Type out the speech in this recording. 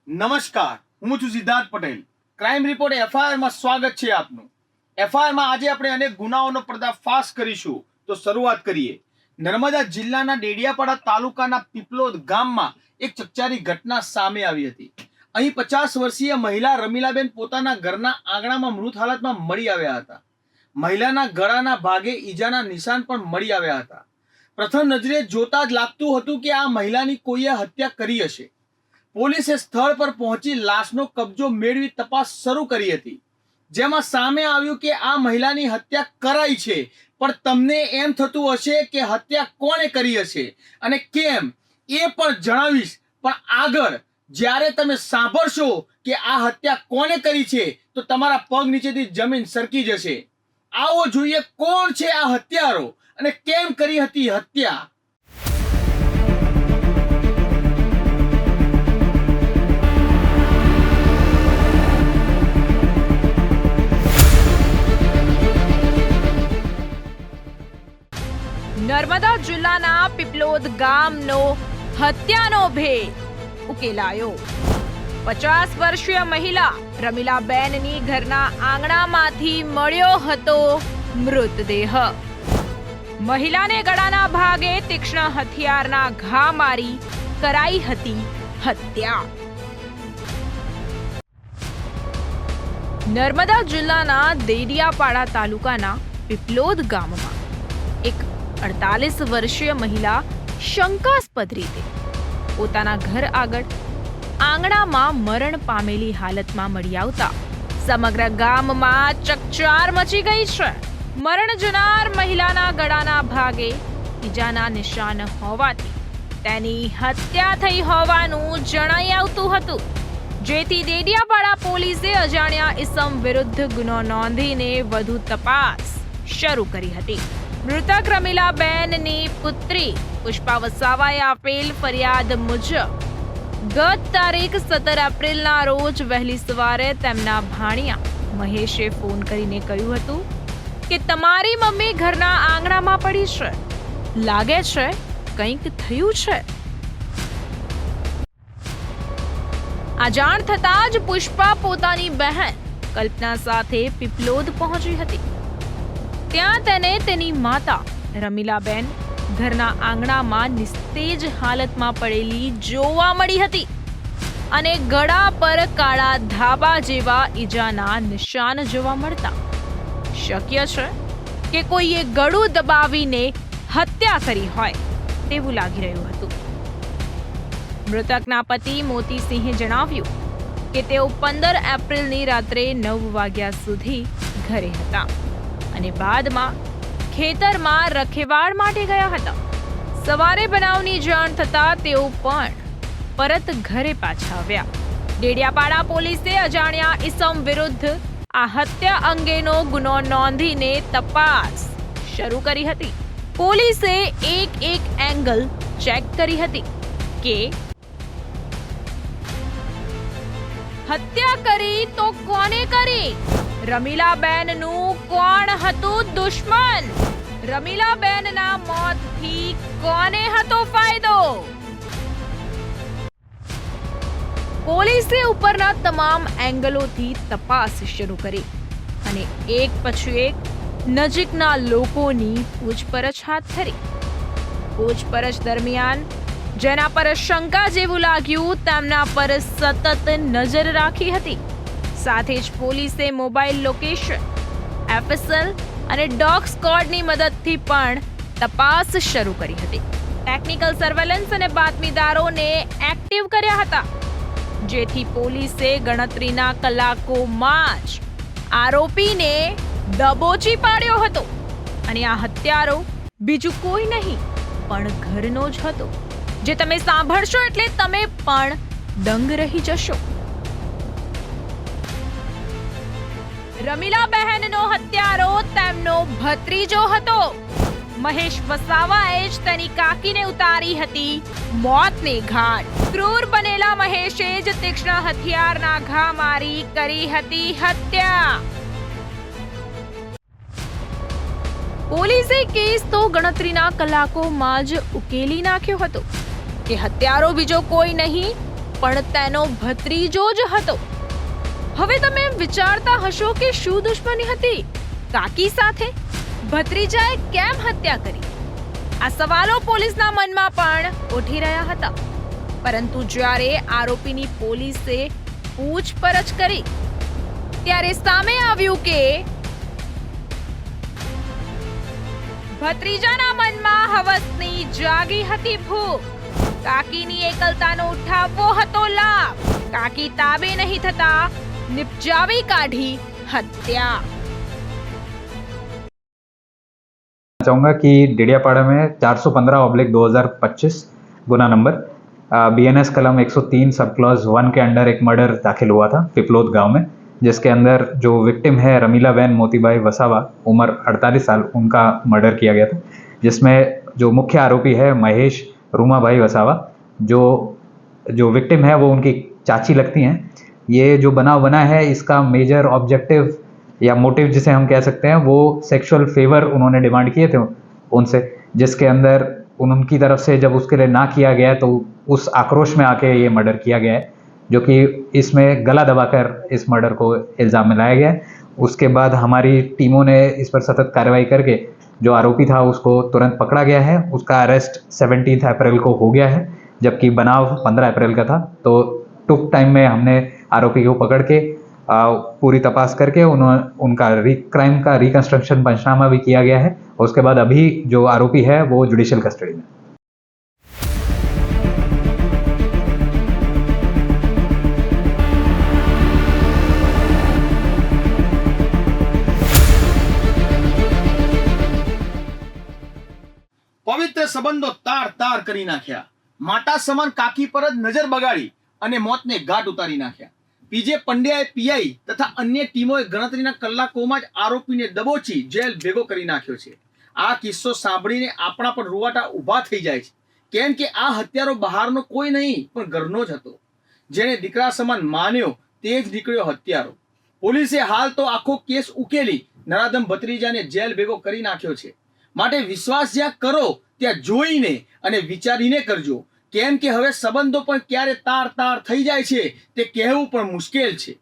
નમસ્કાર, હું છું Siddharth Patel. Crime report FIR માં સ્વાગત છે આપનું. એફઆઈઆર માં આજે આપણે અનેક ગુનાઓનો પર્દાફાશ કરીશું. તો શરૂઆત કરીએ. નર્મદા જિલ્લાના ડેડિયાપાડા તાલુકાના પીપલોદ ગામમાં એક ચકચારી ઘટના સામે આવી હતી. અહીં 50 વર્ષીય મહિલા રમીલાબેન પોતાના ઘરના આંગણામાં મૃત હાલતમાં મળી આવ્યા હતા. મહિલાના ગળાના ભાગે ઈજાના નિશાન પણ મળી આવ્યા હતા. પ્રથમ નજરે જોતા જ લાગતું હતું કે આ મહિલાની કોઈએ હત્યા કરી હશે. પોલીસે સ્થળ પર પહોંચી લાશનો કબજો મેળવી તપાસ શરૂ કરી હતી, જેમાં સામે આવ્યું કે આ મહિલાની હત્યા કરાઈ છે. પણ તમને એમ થતું હશે કે હત્યા કોણે કરી હશે અને કેમ, એ પણ જણાવીશ. પણ આગળ જ્યારે તમે સાંભળશો કે આ હત્યા કોણે કરી છે તો તમારા પગ નીચેથી જમીન સરકી જશે. આવો જોઈએ કોણ છે આ હત્યારો અને કેમ કરી હતી હત્યા. નર્મદા જિલ્લાના પીપલોદ ગામનો હત્યાનો ભેદ ઉકેલાયો. 50 વર્ષીય મહિલા રમીલાબેનની ઘરના આંગણામાંથી મળ્યો હતો મૃતદેહ. મહિલાને ગળાના ભાગે તીક્ષ્ણ હથિયારના ઘા મારી કરાઈ હતી હત્યા. નર્મદા જિલ્લાના ડેડિયાપાડા તાલુકાના પીપલોદ ગામમાં એક 48 વર્ષીય મહિલા શંકાસ્પદ રીતે પોતાના ઘર આગળ આંગણામાં મરણ પામેલી હાલતમાં મળી આવતા સમગ્ર ગામમાં ચકચાર મચી ગઈ છે. મરણ જનાર મહિલાના ગળાના ભાગે ઈજાના નિશાન હોવાથી તેની હત્યા થઈ હોવાનું જણાઈ આવતું હતું, જેથી ડેડિયાપાડા પોલીસે અજાણ્યા ઇસમ વિરુદ્ધ ગુનો નોંધીને વધુ તપાસ શરૂ કરી હતી. મૃતક રમીલાબેનની પુત્રી પુષ્પા વસાવાએ આપેલ ફરિયાદ મુજબ ગત તારીખ 17 એપ્રિલના રોજ વહેલી સવારે તેમના ભાણિયા મહેશે ફોન કરીને કહ્યું હતું કે તમારી મમ્મી ઘરના આંગણામાં પડી છે, લાગે છે કંઈક થયું છે. આ જાણ થતાં જ પુષ્પા પોતાની બહેન કલ્પના સાથે પીપલોદ પહોંચી હતી. ત્યાં તેને તેની માતા રમીલાબેન ઘરના આંગણામાં નિસ્તેજ હાલતમાં પડેલી જોવા મળી હતી અને ગળા પર કાળા ધાબા જેવા ઈજાના નિશાન જોવા મળતા શક્ય છે કે કોઈએ ગળું દબાવીને હત્યા કરી હોય તેવું લાગી રહ્યું હતું. મૃતકના પતિ મોતીસિંહે જણાવ્યું કે તેઓ 15 એપ્રિલની રાત્રે 9 વાગ્યા સુધી ઘરે હતા અને બાદમાં ખેતરમાં રખેવાળ માટે ગયા હતા. સવારે બનાવની જાણ થતા તેઓ પણ પરત ઘરે પાછા આવ્યા. ડેડિયાપાડા પોલીસે અજાણ્યા ઇસમ વિરુદ્ધ આ હત્યા અંગેનો ગુનો નોંધીને તપાસ શરૂ કરી હતી. પોલીસે એક એંગલ ચેક કરી હતી કે હત્યા કરી તો કોને કરી, રમીલાબેનનું કોણ હતું દુશ્મન, રમીલાબેનના મોતથી કોને હતો ફાયદો. પોલીસે ઉપરના તમામ એંગલોથી તપાસ શરૂ કરી અને એક પછી એક નજીકના લોકોની પૂછપરછ હાથ ધરી. પૂછપરછ દરમિયાન જેના પર શંકા જેવું લાગ્યું તેમના પર સતત નજર રાખી હતી. સાથે જ પોલીસે મોબાઈલ લોકેશન, એફએસએલ અને ડોગ સ્ક્વોડની મદદથી પણ તપાસ શરૂ કરી હતી. ટેકનિકલ સર્વેલન્સ અને બાતમીદારોને એક્ટિવ કર્યા હતા, જેથી પોલીસે ગણતરીના કલાકોમાં જ આરોપીને દબોચી પાડ્યો હતો. અને આ હત્યારો બીજું કોઈ નહીં પણ ઘરનો જ હતો, જે તમે સાંભળશો એટલે તમે પણ દંગ રહી જશો. રમીલાબહેનનો હત્યારો તેમનો ભત્રીજો હતો. મહેશ વસાવાએ જ તેની કાકીને ઉતારી હતી મોતને ઘાટ. ક્રૂર બનેલા મહેશે જ તીક્ષ્ણ હથિયારના ઘા મારી કરી હતી હત્યા. પોલીસે કેસ તો ગણતરીના કલાકોમાં જ ઉકેલી નાખ્યો હતો કે હત્યારો બીજો કોઈ નહીં પણ તેનો ભત્રીજો જ હતો. હવે તમે વિચારતા હશો કે શું દુશ્મની હતી કાકી સાથે? ભત્રીજાએ કેમ હત્યા કરી? આ સવાલો પોલીસના મનમાં પણ ઉઠી રહ્યા હતા. પરંતુ જ્યારે આરોપીની પોલીસે પૂછપરછ કરી ત્યારે સામે આવ્યું કે ભત્રીજાના મનમાં હવસની જાગી હતી ભૂખ. કાકીની એકલતાનો ઉઠાવવો હતો લાભ. કાકી તાબે નહીં થતા નિપજાવી કાઢી हत्या। चाहूँगा कि डेडियापाड़ा में 415/2025 गुना नंबर BNS कलम 103 सब क्लॉज 1 के अंडर एक मर्डर दाखिल हुआ था पिपलोद गांव में, जिसके अंदर जो विक्टिम है रमीला बहन मोतीबाई वसावा उम्र 48 साल, उनका मर्डर किया गया था। जिसमें जो मुख्य आरोपी है महेश रूमाबाई वसावा, जो विक्टिम है वो उनकी चाची लगती हैं। ये जो बनाव बना है इसका मेजर ऑब्जेक्टिव या मोटिव जिसे हम कह सकते हैं वो सेक्सुअल फेवर उन्होंने डिमांड किए थे उनसे, जिसके अंदर उनकी तरफ से जब उसके लिए ना किया गया तो उस आक्रोश में आके ये मर्डर किया गया है, जो कि इसमें गला दबाकर इस मर्डर को इल्ज़ाम में लाया गया है। उसके बाद हमारी टीमों ने इस पर सतत कार्रवाई करके जो आरोपी था उसको तुरंत पकड़ा गया है। उसका अरेस्ट 17 अप्रैल को हो गया है, जबकि बनाव 15 अप्रैल का था। तो टुक टाइम में हमने आरोपी को पकड़ के पूरी तपास करके उनका क्राइम का रिकंस्ट्रक्शन पंचनामा भी किया गया है। और उसके बाद अभी जो आरोपी है वो जुडिशियल कस्टडी में। પવિત્ર સંબંધો તાર તાર કરી નાખ્યા. માતા સમાન કાકી પર જ નજર બગાડી અને મોતને ઘાટ ઉતારી નાખ્યા. પીજે પંડ્યાએ પીઆઈ તથા અન્ય ટીમોએ ગણતરીના કલાકોમાં જ આરોપીને દબોચી જેલ ભેગો કરી નાખ્યો છે. આ કિસ્સો સાંભળીને આપણા પર રૂવાટા ઊભા થઈ જાય છે, કેમ કે આ હત્યારો બહારનો કોઈ નહીં પણ ઘરનો જ હતો. જેણે દીકરા સમાન માન્યો તે જ નીકળ્યો હત્યારો. પોલીસે હાલ તો આખો કેસ ઉકેલી નરાધમ ભત્રીજાને જેલ ભેગો કરી નાખ્યો છે. માટે વિશ્વાસ જ્યાં કરો ત્યાં જોઈને અને વિચારીને કરજો, કેમ કે હવે સંબંધો પણ ક્યારે તાર તાર થઈ જાય છે તે કહેવું પણ મુશ્કેલ છે.